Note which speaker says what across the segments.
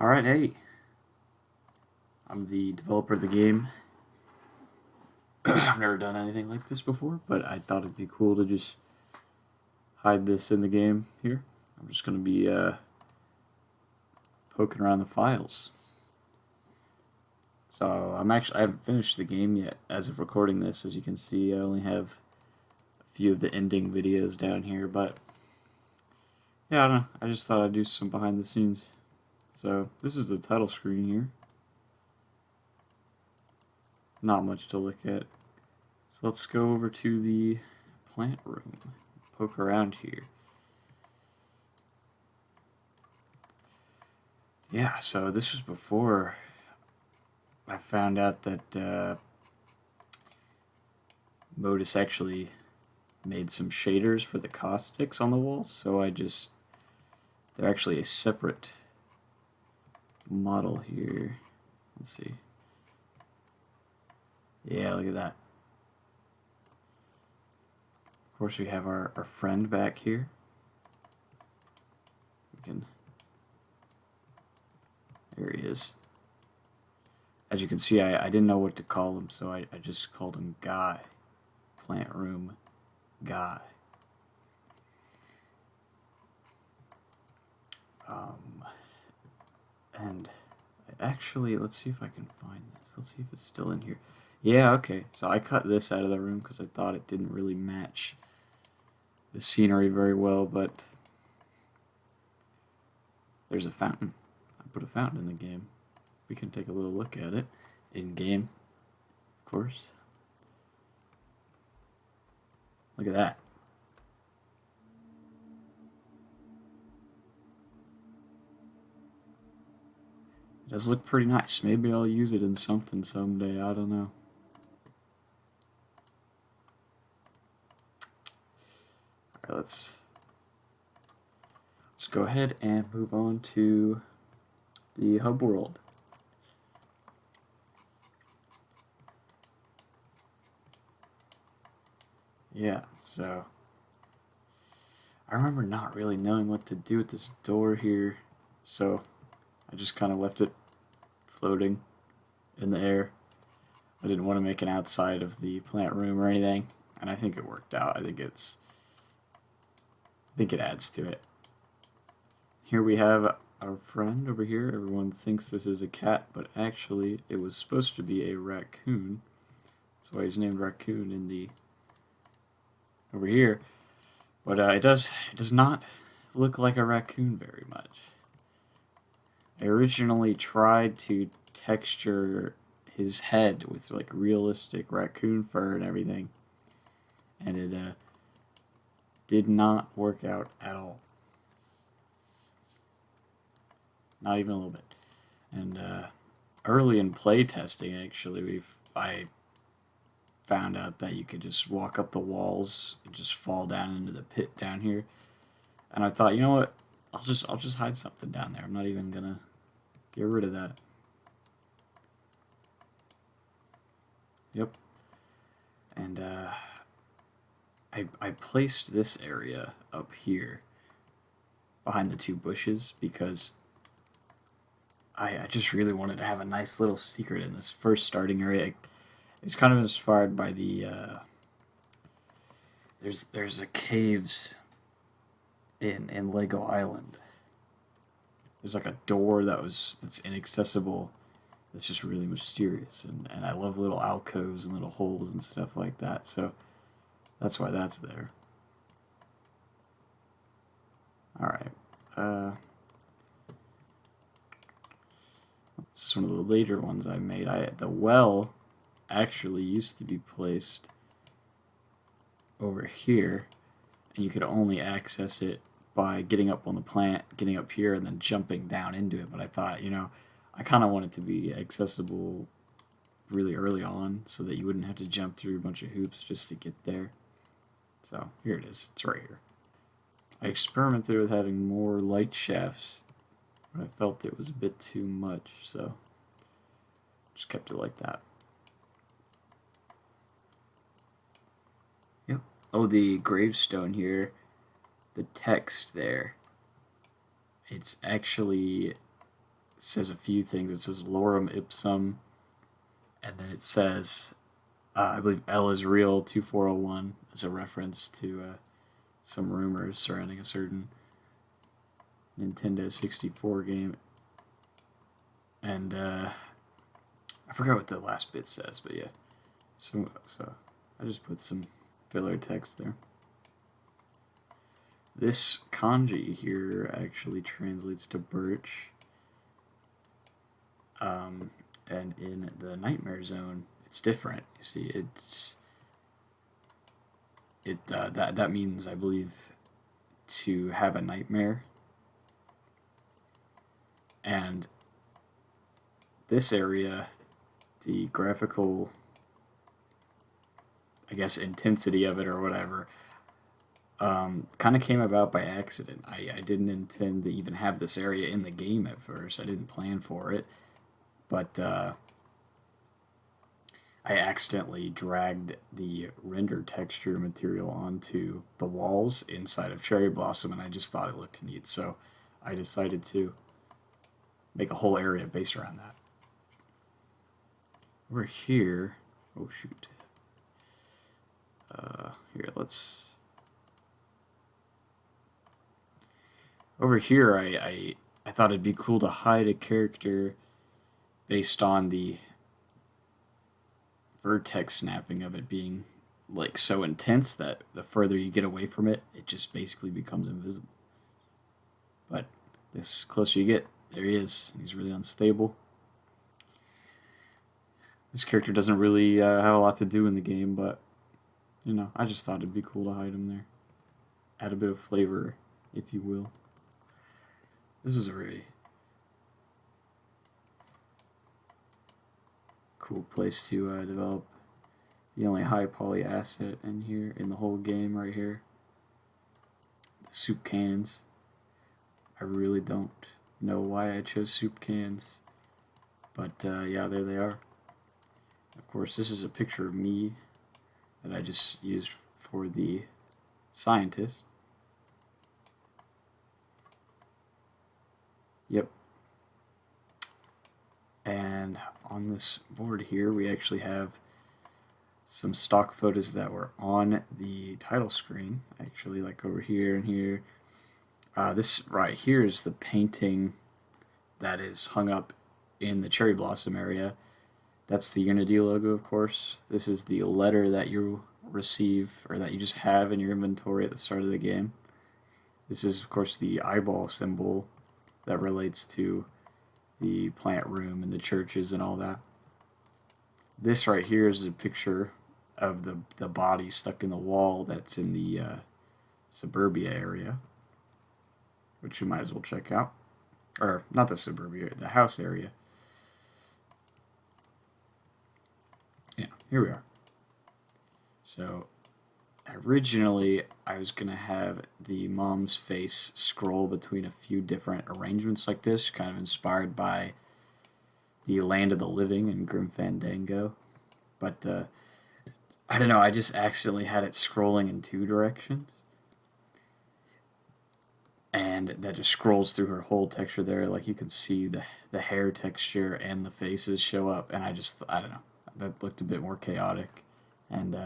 Speaker 1: Alright, hey. I'm the developer of the game. I've never done anything like this before, but I thought it'd be cool to just hide this in the game here. I'm just going to be poking around the files. So I haven't finished the game yet as of recording this. As you can see, I only have a few of the ending videos down here, but yeah, I don't know. I just thought I'd do some behind the scenes. So this is the title screen here. Not much to look at. So let's go over to the plant room. Poke around here. Yeah, so this was before I found out that Modus actually made some shaders for the caustics on the walls, so they're actually a separate model here. Let's see. Yeah, look at that. Of course, we have our friend back here. There he is. As you can see, I didn't know what to call him, so I just called him Guy. Plant room Guy. And actually, let's see if I can find this. Let's see if it's still in here. Yeah, okay. So I cut this out of the room because I thought it didn't really match the scenery very well, but there's a fountain. I put a fountain in the game. We can take a little look at it in game, of course. Look at that. It does look pretty nice. Maybe I'll use it in something someday. I don't know. Alright, let's go ahead and move on to the hub world. Yeah, so I remember not really knowing what to do with this door here, so I just kind of left it floating in the air. I didn't want to make an outside of the plant room or anything, and I think it worked out. I think it adds to it. Here we have our friend over here. Everyone thinks this is a cat, but actually it was supposed to be a raccoon. That's why he's named Raccoon in the over here. But it does not look like a raccoon very much. I originally tried to texture his head with like realistic raccoon fur and everything, and it did not work out at all. Not even a little bit. And early in play testing, actually, I found out that you could just walk up the walls and just fall down into the pit down here. And I thought, you know what? I'll just hide something down there. I'm not even gonna get rid of that. Yep. And I placed this area up here behind the two bushes because I just really wanted to have a nice little secret in this first starting area. It's kind of inspired by the there's a caves in Lego Island. There's like a door that's inaccessible. That's just really mysterious, and I love little alcoves and little holes and stuff like that. So that's why that's there. All right. This is one of the later ones I made. The well actually used to be placed over here, and you could only access it by getting up on the plant, getting up here, and then jumping down into it. But I thought, I kind of want it to be accessible really early on so that you wouldn't have to jump through a bunch of hoops just to get there. So here it is. It's right here. I experimented with having more light shafts, but I felt it was a bit too much, so just kept it like that. Yep. Oh, the gravestone here, the text there, it's actually, it says a few things. It says lorem ipsum, and then it says, I believe L is real 2401 as a reference to some rumors surrounding a certain Nintendo 64 game. And I forgot what the last bit says, but yeah. So I just put some filler text there. This kanji here actually translates to birch. And in the Nightmare Zone, it's different. You see, that means, I believe, to have a nightmare. And this area, the graphical, I guess, intensity of it or whatever, kind of came about by accident. I didn't intend to even have this area in the game at first. I didn't plan for it. But I accidentally dragged the render texture material onto the walls inside of Cherry Blossom, and I just thought it looked neat. So I decided to make a whole area based around that. Over here, oh shoot. Here, let's... Over here, I thought it'd be cool to hide a character based on the vertex snapping of it being like so intense that the further you get away from it, it just basically becomes invisible. But the closer you get, there he is. He's really unstable. This character doesn't really have a lot to do in the game, but I just thought it'd be cool to hide him there. Add a bit of flavor, if you will. This is a really cool place to develop the only high poly asset in here, in the whole game right here. The soup cans. I really don't know why I chose soup cans, but yeah, there they are. Of course, this is a picture of me that I just used for the scientist. Yep. And on this board here, we actually have some stock photos that were on the title screen, actually, like over here and here. This right here is the painting that is hung up in the Cherry Blossom area. That's the Unity logo, of course. This is the letter that you receive, or that you just have in your inventory at the start of the game. This is, of course, the eyeball symbol that relates to the plant room and the churches and all that. This right here is a picture of the body stuck in the wall that's in the suburbia area, which you might as well check out. Or, not the suburbia, the house area. Yeah, here we are. So, originally, I was going to have the mom's face scroll between a few different arrangements like this, kind of inspired by the Land of the Living and Grim Fandango. But, I don't know, I just accidentally had it scrolling in two directions. And that just scrolls through her whole texture there. Like, you can see the hair texture and the faces show up. And I don't know, that looked a bit more chaotic. And,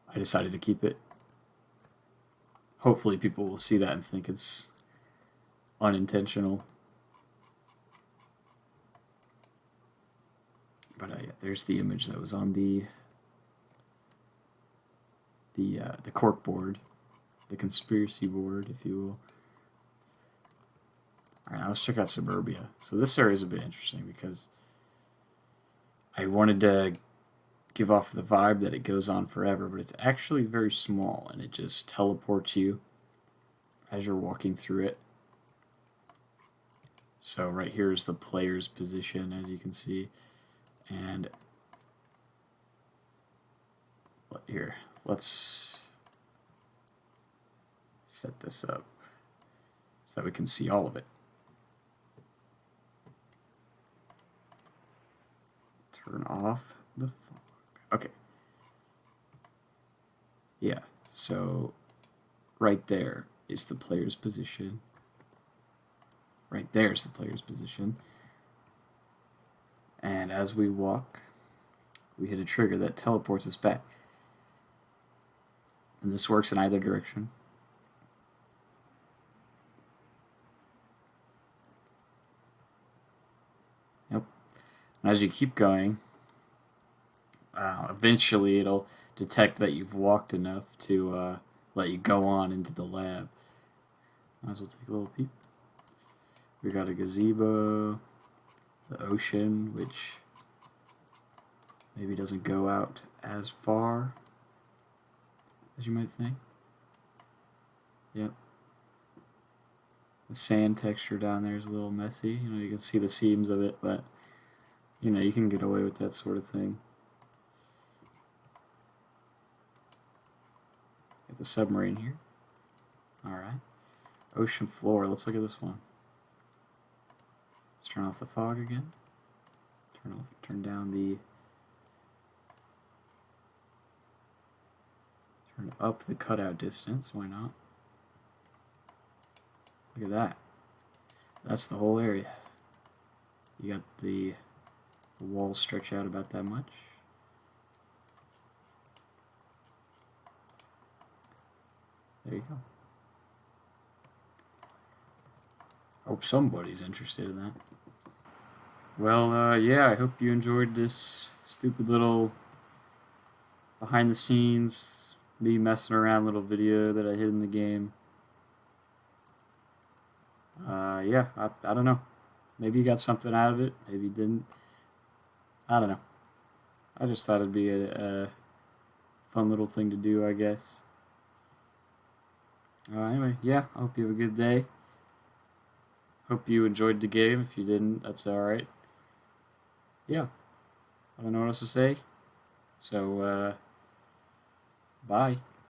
Speaker 1: I decided to keep it. Hopefully people will see that and think it's unintentional. But yeah, there's the image that was on the cork board, the conspiracy board, if you will. Alright, now let's check out Suburbia. So this area is a bit interesting because I wanted to give off the vibe that it goes on forever, but it's actually very small, and it just teleports you as you're walking through it. So right here is the player's position, as you can see, and here, let's set this up so that we can see all of it. Turn off the fog. Okay. Yeah, so right there is the player's position. Right there's the player's position. And as we walk, we hit a trigger that teleports us back. And this works in either direction. Yep. And as you keep going, eventually it'll detect that you've walked enough to let you go on into the lab. Might as well take a little peep. We got a gazebo, the ocean, which maybe doesn't go out as far as you might think. Yep. The sand texture down there is a little messy. You know, you can see the seams of it, but you know, you can get away with that sort of thing. Got the submarine here. Alright. Ocean floor. Let's look at this one. Let's turn off the fog again. Turn up the cutout distance. Why not? Look at that. That's the whole area. You got the walls stretch out about that much. There you go. Hope somebody's interested in that. Well, yeah, I hope you enjoyed this stupid little behind the scenes, me messing around little video that I hid in the game. Yeah, I don't know. Maybe you got something out of it, maybe you didn't. I don't know. I just thought it'd be a fun little thing to do, I guess. Anyway, yeah, I hope you have a good day. Hope you enjoyed the game. If you didn't, that's alright. Yeah, I don't know what else to say. So, bye.